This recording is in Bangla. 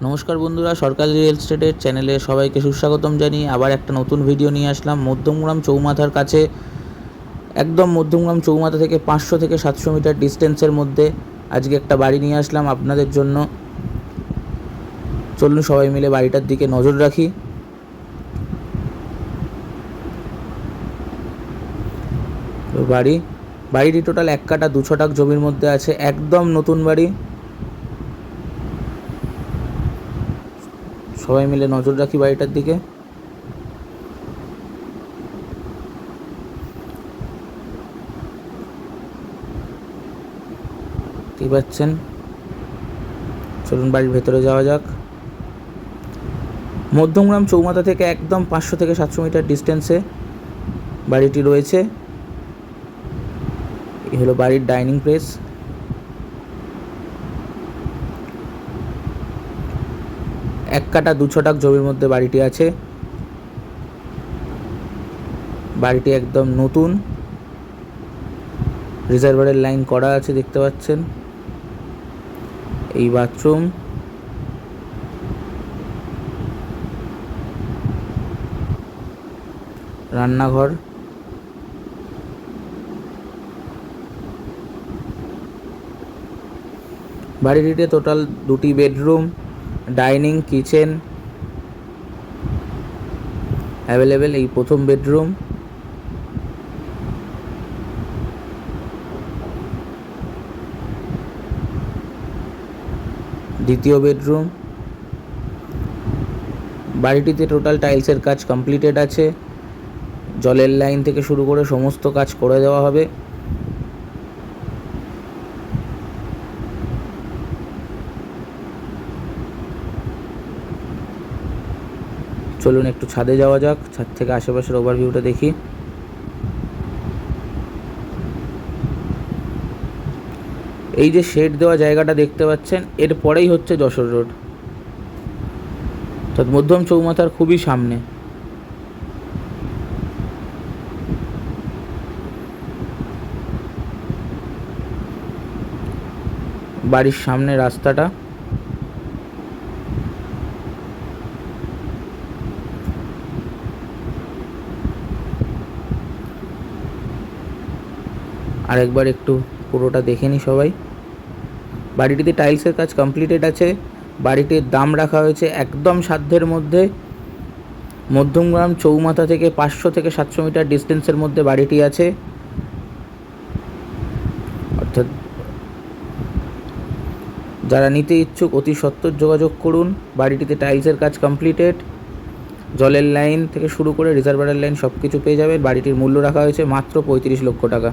নমস্কার বন্ধুরা, সরকারি রিয়েল এস্টেটের চ্যানেলে সবাইকে সুস্বাগতম জানিয়ে আবার একটা নতুন ভিডিও নিয়ে আসলাম। মধ্যমগ্রাম চৌমাথার কাছে, একদম মধ্যমগ্রাম চৌমাথা থেকে 500 থেকে 700 মিটার ডিস্টেন্সের মধ্যে আজকে একটা বাড়ি নিয়ে আসলাম আপনাদের জন্য। চলুন সবাই মিলে বাড়িটার দিকে নজর রাখি। বাড়িটি টোটাল 1 কাঠা 2 ছটাক জমির মধ্যে আছে, একদম নতুন বাড়ি। সবাই মিলে নজর রাখি বাড়িটার দিকে। দেখতে পাচ্ছেন, চলুন বাড়ির ভেতরে যাওয়া যাক। মধ্যমগ্রাম চৌমাথা থেকে একদম 500 থেকে 700 মিটার ডিস্টেন্সে বাড়িটি রয়েছে। এই হলো বাড়ির ডাইনিং প্লেস। এক কাঠা 2 ছটাক জমির মধ্যে বাড়িটি আছে। বাড়িটি একদম নতুন, রিজার্ভারের লাইন করা আছে, দেখতে পাচ্ছেন। এই বাথরুম, রান্নাঘর, বাড়িটিতে টোটাল 2টি বেডরুম, ডাইনিং, কিচেন অ্যাভেলেবেল। এই প্রথম বেডরুম, দ্বিতীয় বেডরুম। বাড়িটিতে টোটাল টাইলসের কাজ কমপ্লিটেড আছে। জলের লাইন থেকে শুরু করে সমস্ত কাজ করে দেওয়া হবে। চলুন একটু ছাদে যাওয়া যাক, ছাদ থেকে আশেপাশের ওভারভিউটা দেখি। এই যে শেড দেওয়া জায়গাটা দেখতে পাচ্ছেন, এর পরেই হচ্ছে যশোর রোড, অর্থাৎ মধ্যম চৌমাথার খুবই সামনে। বাড়ির সামনে রাস্তাটা, আরেকবার একটু পুরোটা দেখে নিই সবাই। বাড়িটিতে টাইলসের কাজ কমপ্লিটেড আছে। বাড়িটির দাম রাখা হয়েছে একদম সাধ্যের মধ্যে। মধ্যমগ্রাম চৌমাথা থেকে 500 থেকে 700 মিটার ডিস্টেন্সের মধ্যে বাড়িটি আছে, অর্থাৎ যারা নিতে ইচ্ছুক অতি সত্বর যোগাযোগ করুন। বাড়িটিতে টাইলসের কাজ কমপ্লিটেড, জলের লাইন থেকে শুরু করে রিজার্ভারের লাইন সব কিছু পেয়ে যাবে। বাড়িটির মূল্য রাখা হয়েছে মাত্র 35 লক্ষ টাকা।